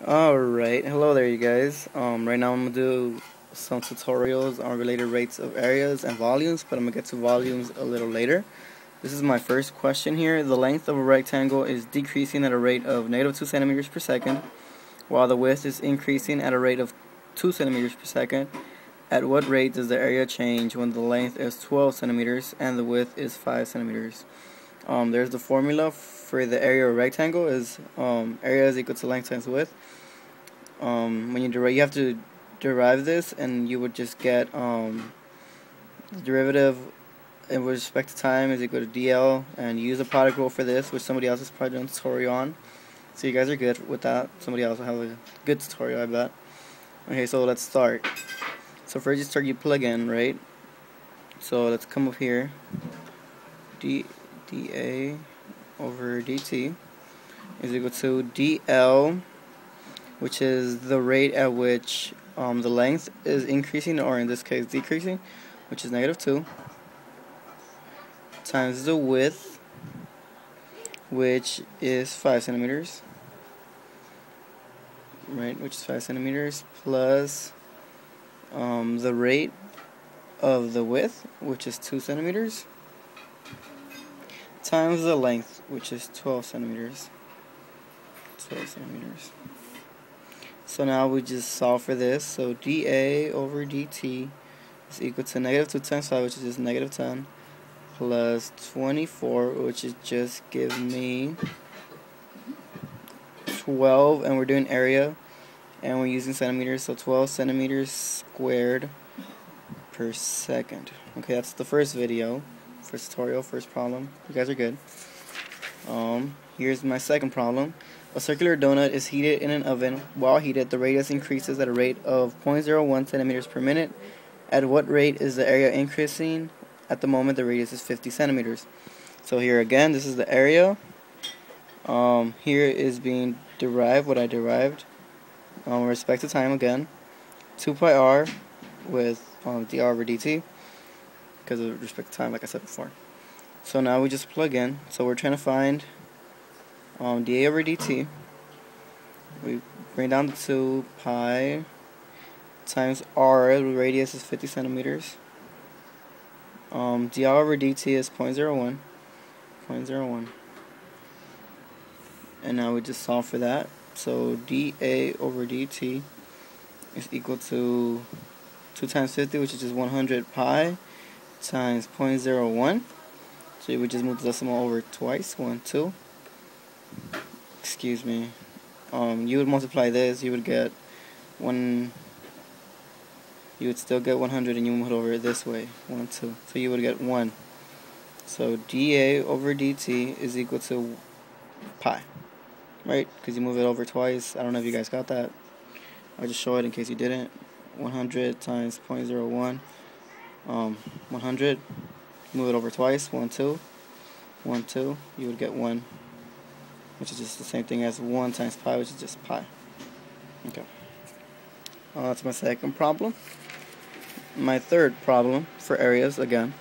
Alright, hello there you guys. Right now I'm going to do some tutorials on related rates of areas and volumes, but I'm going to get to volumes a little later. This is my first question here. The length of a rectangle is decreasing at a rate of -2 centimeters per second, while the width is increasing at a rate of 2 centimeters per second. At what rate does the area change when the length is 12 centimeters and the width is 5 centimeters? There's the formula for the area of a rectangle is area is equal to length times width. When you have to derive this, and you would just get the derivative with respect to time is equal to dl, and use the product rule for this, which somebody else has probably done a tutorial on. So you guys are good with that. Somebody else will have a good tutorial, I bet. Okay, so let's start. So first you plug in, right? So let's come up here. dA over dt is equal to dl, which is the rate at which the length is increasing, or in this case decreasing, which is -2, times the width, which is 5 centimeters, right, which is 5 centimeters, plus the rate of the width, which is 2 centimeters, times the length, which is 12 centimeters. 12 centimeters. So now we just solve for this. So dA over dt is equal to -2 times 5, which is just -10, plus 24, which is just give me 12, and we're doing area, and we're using centimeters, so 12 centimeters squared per second. Okay, that's the first video, first tutorial, first problem. You guys are good. Here's my second problem. A circular donut is heated in an oven. While heated, the radius increases at a rate of 0.01 centimeters per minute. At what rate is the area increasing? At the moment, the radius is 50 centimeters. So here again, this is the area. Here is being derived, what I derived, with respect to time again. 2 pi r with dr over dt, because of respect to time, like I said before. So now we just plug in. So we're trying to find dA over dt. We bring down the 2 pi times r, the radius is 50 centimeters. dr over dt is 0.01. And now we just solve for that. So dA over dt is equal to 2 times 50, which is just 100 pi, times 0.01. So you would just move the decimal over twice, 1, 2. Excuse me. You would multiply this, you would get 1. You would still get 100, and you move it over this way, 1, 2. So you would get 1. So dA over dt is equal to pi, right? Because you move it over twice. I don't know if you guys got that. I'll just show it in case you didn't. 100 times 0.01. 100. Move it over twice. 1, 2. 1, 2. You would get 1, which is just the same thing as 1 times pi, which is just pi. Okay. That's my second problem. My third problem for areas again.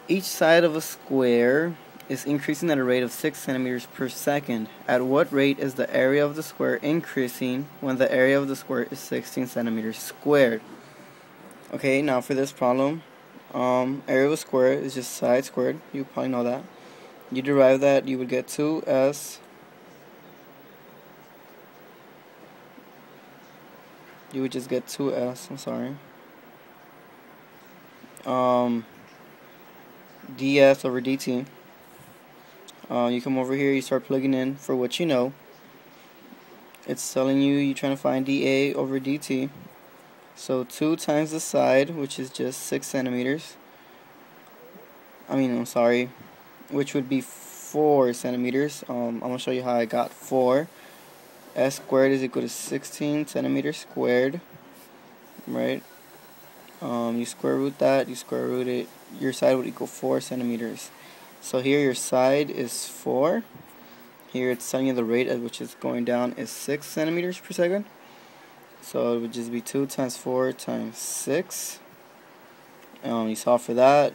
Each side of a square is increasing at a rate of 6 centimeters per second. At what rate is the area of the square increasing when the area of the square is 16 centimeters squared? Okay, now for this problem, area of a square is just side squared. You probably know that. You derive that, you would get 2s. You would just get 2s, I'm sorry. ds over dt. You come over here, you start plugging in for what you know. It's telling you you're trying to find dA over dt. So 2 times the side, which is just 6 centimeters. I'm sorry, which would be 4 centimeters. I'm going to show you how I got 4. S squared is equal to 16 centimeters squared, right? You square root that, you square root it, your side would equal 4 centimeters. So here your side is 4. Here it's telling you the rate at which it's going down is 6 centimeters per second. So it would just be 2 times 4 times 6. You solve for that.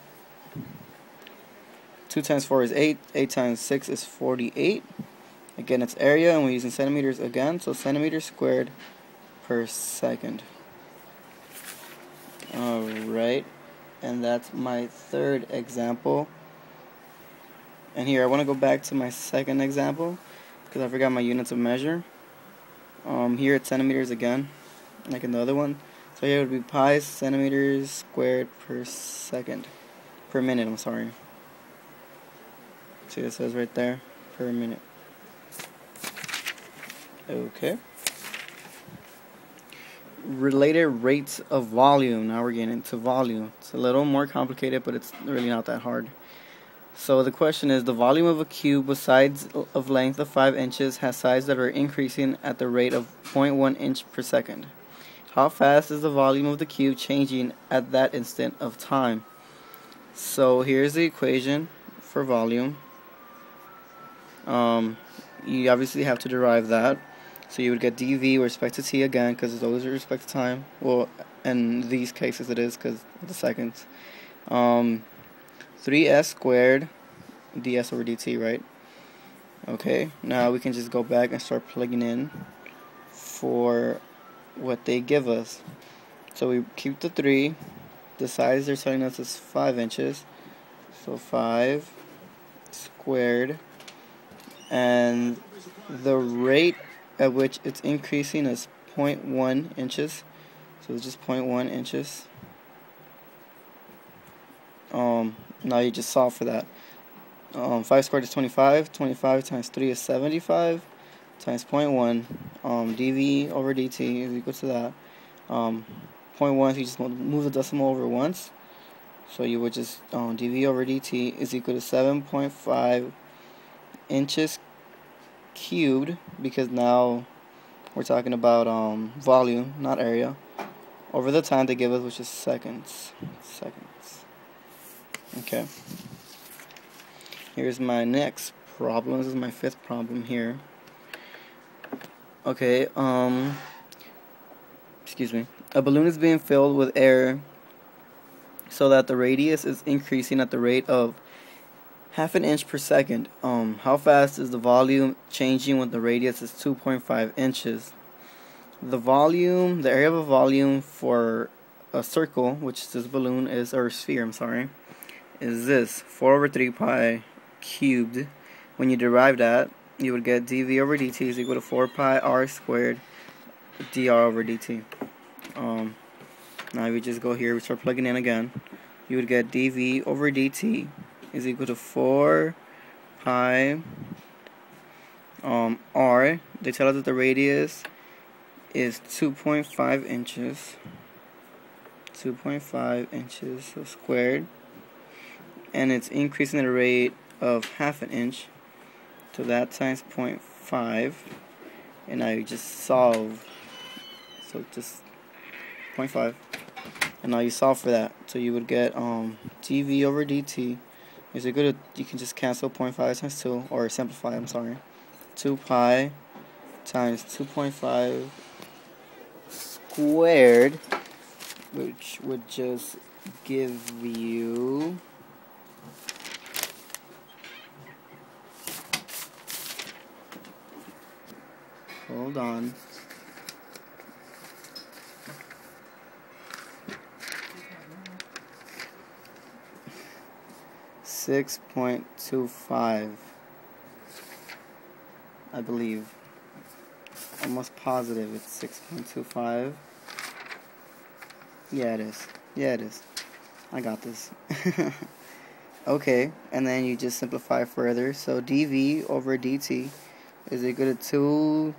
2 times 4 is 8. 8 times 6 is 48. Again, it's area, and we're using centimeters again, so centimeters squared per second. Alright, and that's my third example. And here, I want to go back to my second example, because I forgot my units of measure. Here it's centimeters again, like in the other one. So here it would be pi centimeters squared per second. Per minute, I'm sorry. See, it says right there, per minute. Okay. Related rates of volume. Now we're getting into volume. It's a little more complicated, but it's really not that hard. So the question is, the volume of a cube with sides of length of 5 inches has sides that are increasing at the rate of 0.1 inch per second. How fast is the volume of the cube changing at that instant of time? So here's the equation for volume. You obviously have to derive that. So you would get dV with respect to t again, because it's always with respect to time. Well, in these cases it is because of the seconds. 3s squared ds over dt, right? Okay, now we can just go back and start plugging in for what they give us. So we keep the 3. The size they're telling us is 5 inches. So 5 squared. And the rate at which it's increasing is 0.1 inches. So it's just 0.1 inches. Now you just solve for that. 5 squared is 25. 25 times 3 is 75. Times 0.1. dV over dt is equal to that. 0.1, so you just move the decimal over once. So you would just, dV over dt is equal to 7.5 inches cubed, because now we're talking about volume, not area, over the time they give us, which is seconds. Okay. Here's my next problem. This is my 5th problem here. Okay, excuse me. A balloon is being filled with air so that the radius is increasing at the rate of ½ inch per second. How fast is the volume changing when the radius is 2.5 inches? The area of a volume for a circle, which this balloon is, or sphere, I'm sorry, is this 4 over 3 pi cubed. When you derive that, you would get dV over dt is equal to 4 pi r squared dr over dt. Now we just go here, we start plugging in again. You would get dV over dt is equal to 4 pi r. They tell us that the radius is 2.5 inches. 2.5 inches, so squared. And it's increasing at a rate of ½ inch. So that times 0.5. And now you just solve. So just 0.5. And now you solve for that. So you would get dV over dt is equal to, you can just cancel 0.5 times 2, or simplify, I'm sorry. 2 pi times 2.5 squared, which would just give you hold on. .25, I believe. Almost positive it's 6.25. Yeah, it is. Yeah, it is. I got this. Okay, and then you just simplify further. So dV over dt is equal to 2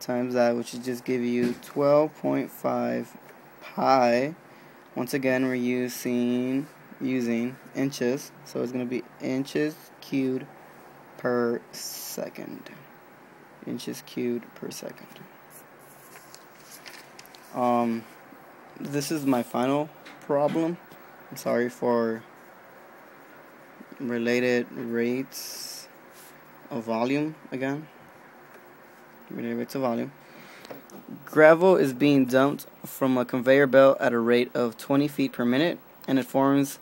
times that, which would just give you 12.5 pi. Once again, we're using inches, so it's going to be inches cubed per second. Inches cubed per second. This is my final problem. I'm sorry for related rates of volume again. Related rates of volume. Gravel is being dumped from a conveyor belt at a rate of 20 feet per minute, and it forms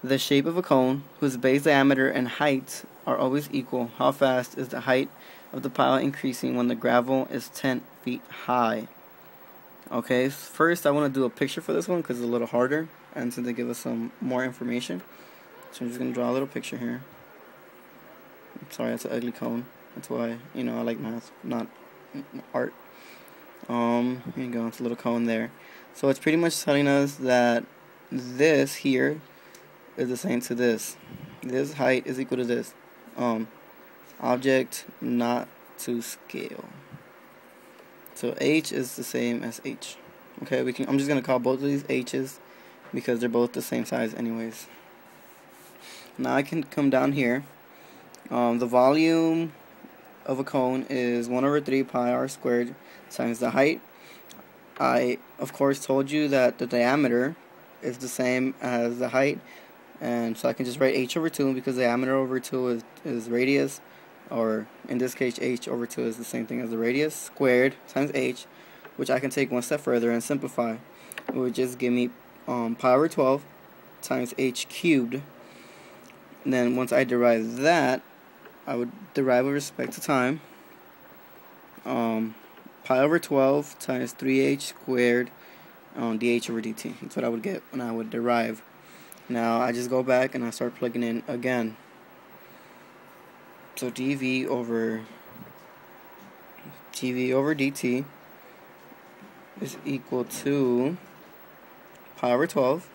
the shape of a cone whose base diameter and height are always equal. How fast is the height of the pile increasing when the gravel is 10 feet high. Okay, first I want to do a picture for this one because it's a little harder and since they give us some more information. So I'm just going to draw a little picture here. I'm sorry, that's an ugly cone. That's why, I like math, not art. Here you go, it's a little cone there. So it's pretty much telling us that this here is the same to this. This height is equal to this. Object not to scale. So H is the same as H. Okay, I'm just gonna call both of these H's because they're both the same size anyways. Now I can come down here. The volume of a cone is 1/3 pi r squared times the height. I of course told you that the diameter is the same as the height, and so I can just write h/2 because diameter over 2 is radius, or in this case h/2 is the same thing as the radius squared times h, which I can take one step further and simplify. It would just give me pi/12 times h cubed. And then once I derive that, I would derive with respect to time. Pi/12 times 3h squared dh/dt. That's what I would get when I would derive. Now I just go back and I start plugging in again. So dv over dt is equal to pi/12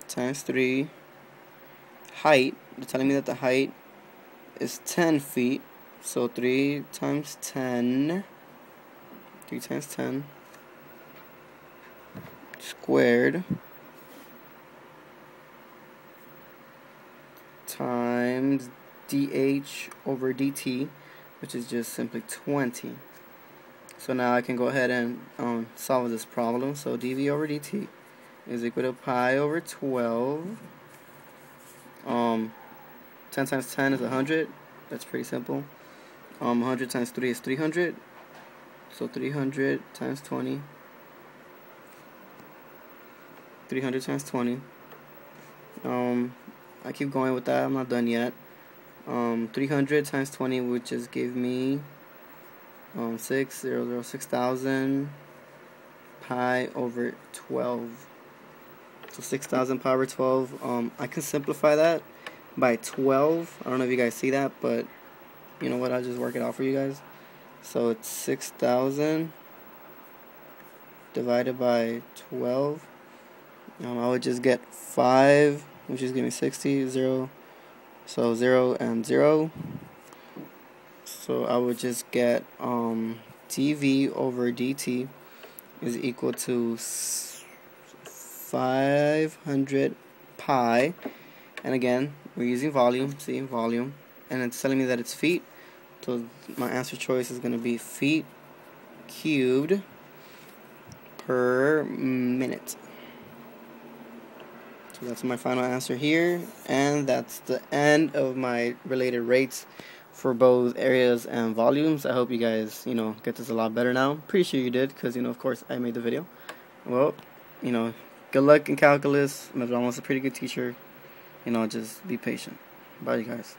times 3 height. They're telling me that the height is 10 feet. So 3 times 10 squared times dh/dt, which is just simply 20. So now I can go ahead and solve this problem. So dv/dt is equal to pi/12. 10 times 10 is 100. That's pretty simple. 100 times 3 is 300. So 300 times 20. 300 times 20. I keep going with that. I'm not done yet. 300 times 20 would just give me 6,000 pi/12. So 6,000 pi/12. I can simplify that by 12. I don't know if you guys see that, but you know what? I'll just work it out for you guys. So it's 6,000 divided by 12. I would just get 5, which is giving me 60, 0. So 0 and 0. So I would just get dv/dt is equal to 500 pi. And again, we're using volume. See, volume. And it's telling me that it's feet. So my answer choice is going to be feet cubed per minute. So that's my final answer here, and that's the end of my related rates for both areas and volumes. I hope you guys, get this a lot better now. Pretty sure you did, because, of course, I made the video. Well, good luck in calculus. I'm almost a pretty good teacher. Just be patient. Bye, you guys.